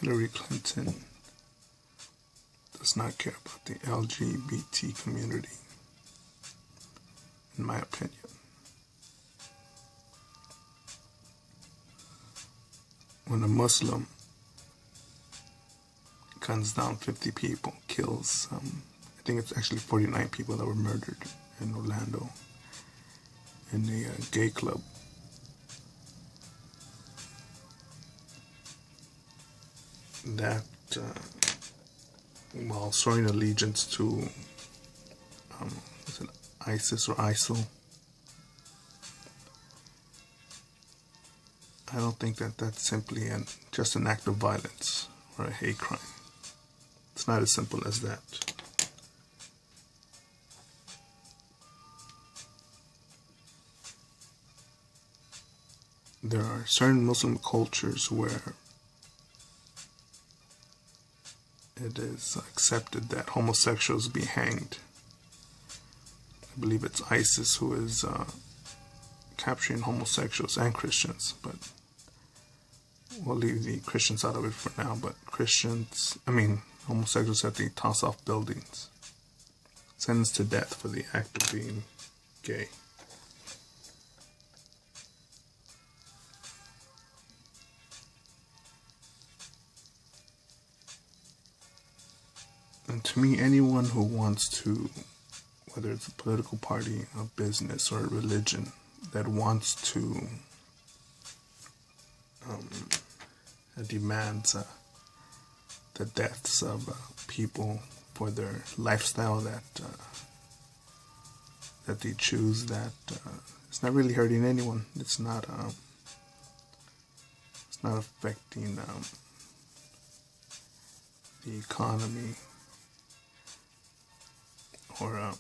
Hillary Clinton does not care about the LGBT community, in my opinion. When a Muslim guns down 50 people, kills, I think it's actually 49 people that were murdered in Orlando in a gay club. That, while swearing allegiance to, is it ISIS or ISIL? I don't think that that's simply just an act of violence or a hate crime. It's not as simple as that. There are certain Muslim cultures where it is accepted that homosexuals be hanged. I believe it's ISIS who is capturing homosexuals and Christians, but we'll leave the Christians out of it for now. But homosexuals have to toss off buildings, sentenced to death for the act of being gay. And to me, anyone who wants to, whether it's a political party, a business, or a religion, that wants to, that demands the deaths of people for their lifestyle that they choose, that it's not really hurting anyone. It's not affecting the economy or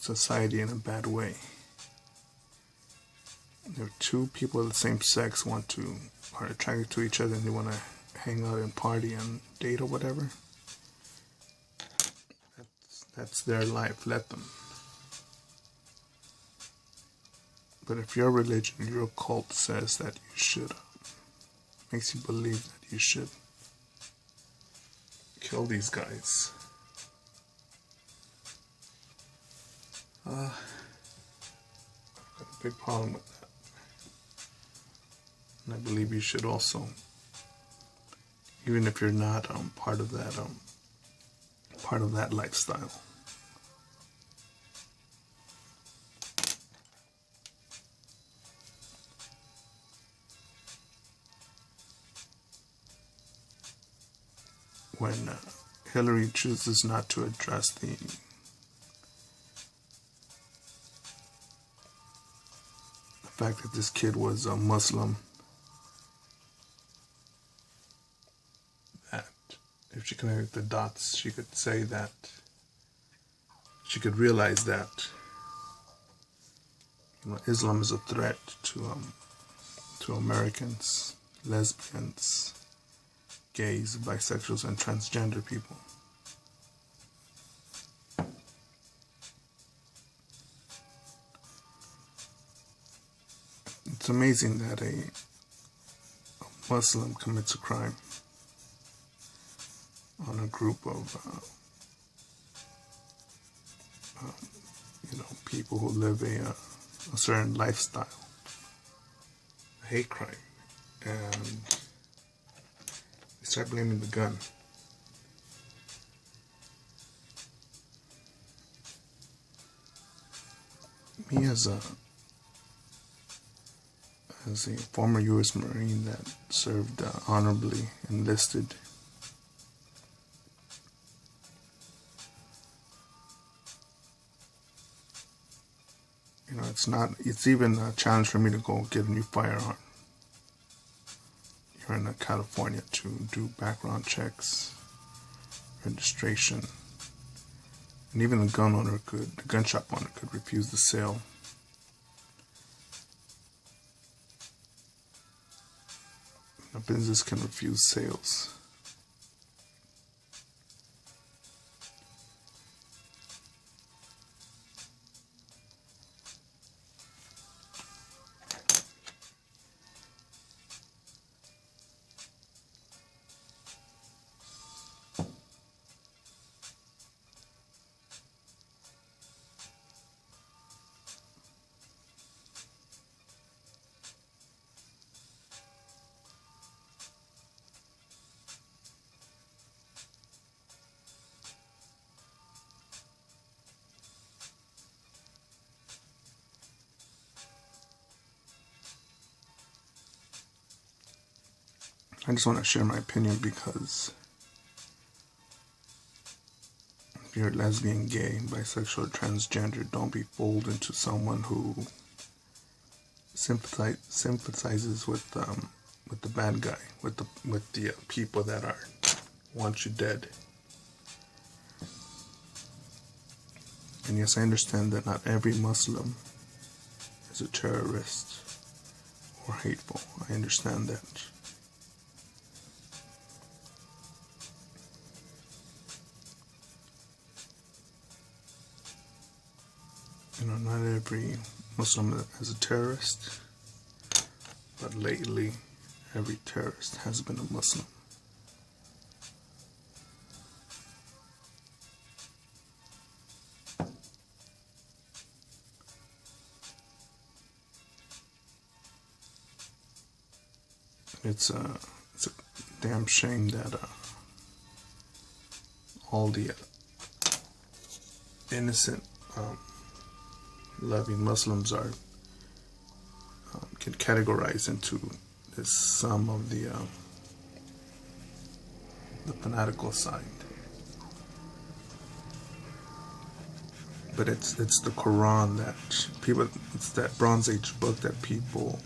society in a bad way. There are two people of the same sex are attracted to each other and they want to hang out and party and date or whatever. That's their life. Let them. But if your religion, your cult says that you should, makes you believe that you should kill these guys, I've got a big problem with that. And I believe you should also, even if you're not part of that lifestyle. When Hillary chooses not to address the fact that this kid was a Muslim, that if she connected the dots, she could say that, she could realize that, Islam is a threat to Americans, lesbians, gays, bisexuals, and transgender people. It's amazing that a Muslim commits a crime on a group of people who live a certain lifestyle, a hate crime, and they start blaming the gun. Me as a former U.S. Marine that served honorably, enlisted, it's even a challenge for me to go get a new firearm here in California to do background checks, registration, and even the gun shop owner could refuse the sale. A business can refuse sales. I just want to share my opinion because if you're lesbian, gay, bisexual, transgender, don't be fooled into someone who sympathizes with the bad guy, with the people that want you dead. And yes, I understand that not every Muslim is a terrorist or hateful. I understand that. Not every Muslim is a terrorist, but lately every terrorist has been a Muslim. It's a damn shame that all the innocent, loving Muslims are can categorize into some of the fanatical side. But it's the Quran that people. It's that Bronze Age book that people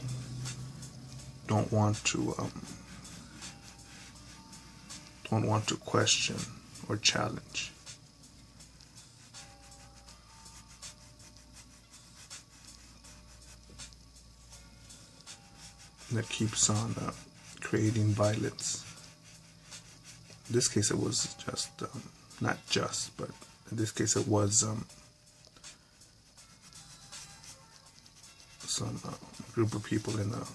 don't want to question or challenge. That keeps on creating violence. In this case, it was just not just, but in this case, it was some group of people in a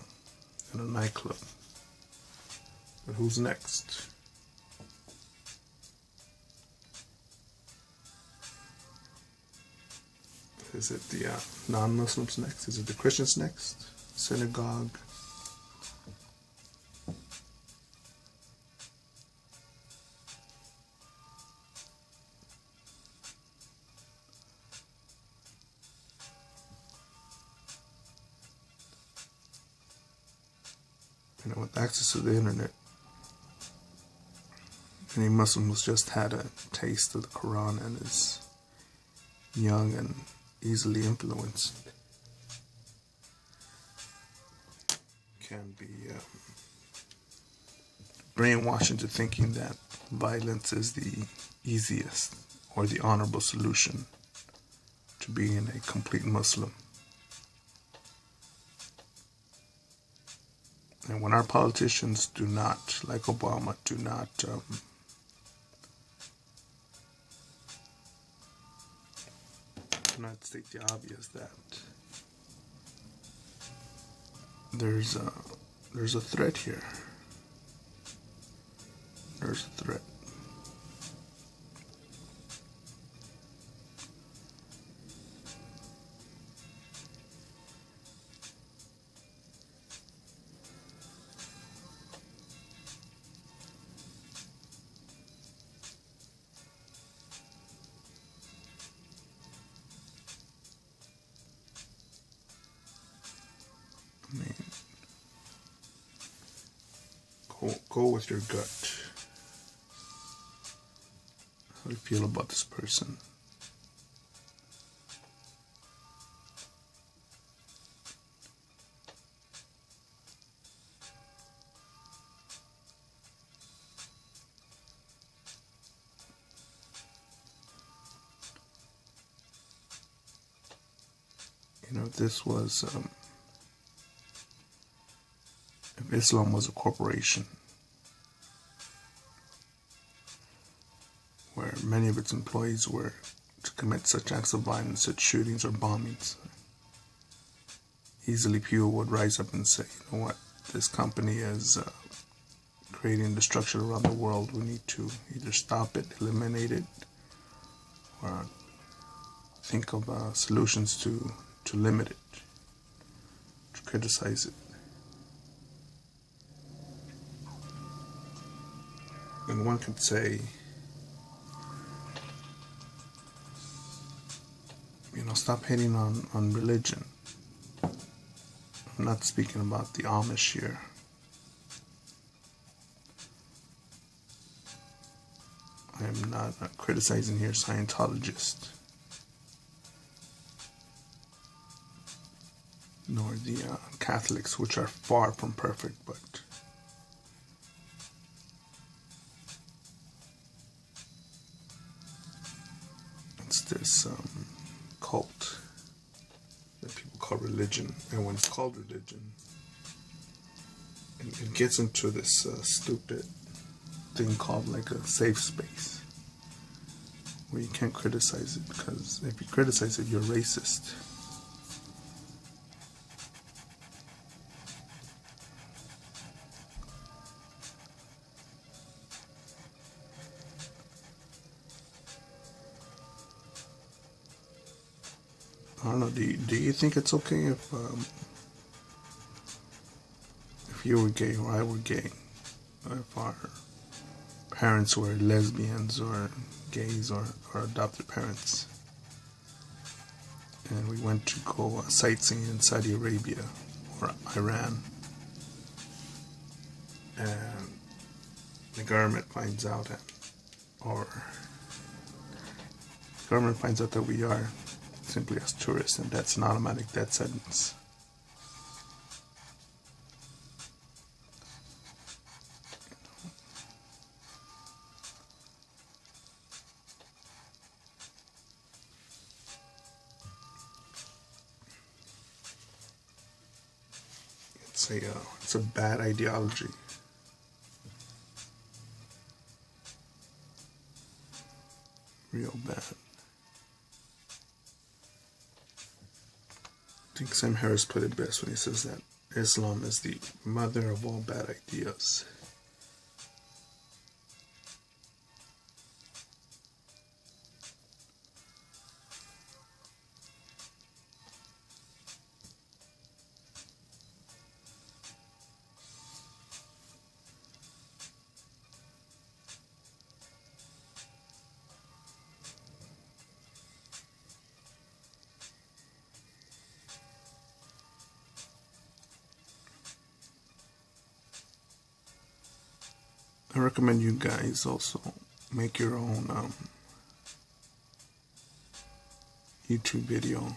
nightclub. But who's next? Is it the non-Muslims next? Is it the Christians next? Synagogue? With access to the internet, any Muslim who's just had a taste of the Quran and is young and easily influenced can be brainwashed into thinking that violence is the easiest or the honorable solution to being a complete Muslim. And when our politicians do not, like Obama, do not state the obvious that there's a threat here. There's a threat. I mean, go with your gut. How do you feel about this person? This was if Islam was a corporation where many of its employees were to commit such acts of violence, such shootings or bombings, easily people would rise up and say, you know what, this company is creating destruction around the world. We need to either stop it, eliminate it, or think of solutions to limit it, to criticize it. And one could say, stop hating on religion. I'm not speaking about the Amish here. I am not criticizing here Scientologists, nor the Catholics, which are far from perfect, but it's this cult that people call religion, and when it's called religion, it gets into this stupid thing called like a safe space, where you can't criticize it, because if you criticize it, you're racist. I don't know. Do you think it's okay if you were gay or I were gay, or if our parents were lesbians or gays or adopted parents, and we went to go sightseeing in Saudi Arabia or Iran, and the government finds out that we are simply as tourists, and that's an automatic death sentence. It's a bad ideology. Real bad. I think Sam Harris put it best when he says that Islam is the mother of all bad ideas. I recommend you guys also make your own YouTube video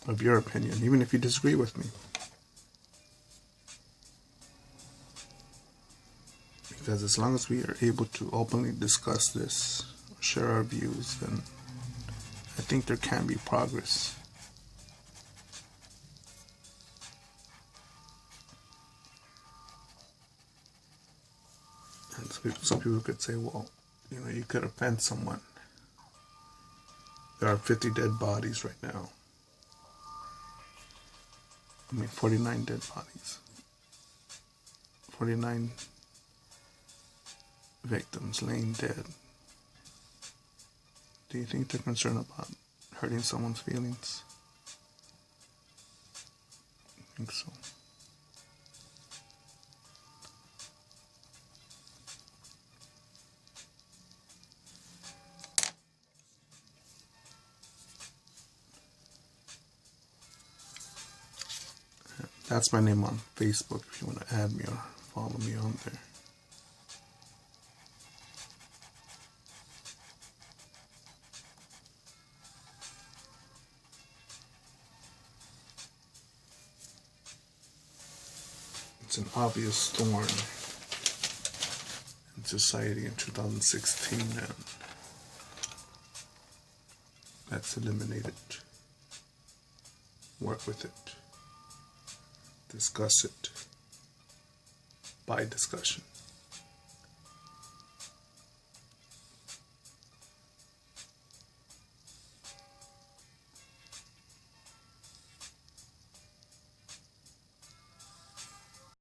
of your opinion, even if you disagree with me. Because as long as we are able to openly discuss this, share our views, then I think there can be progress. And some people could say, well, you could offend someone. There are 50 dead bodies right now. 49 dead bodies. 49 victims laying dead. Do you think they're concerned about hurting someone's feelings? I think so. That's my name on Facebook if you want to add me or follow me on there. It's an obvious thorn in society in 2016, and let's eliminate it. Work with it. Discuss it by discussion.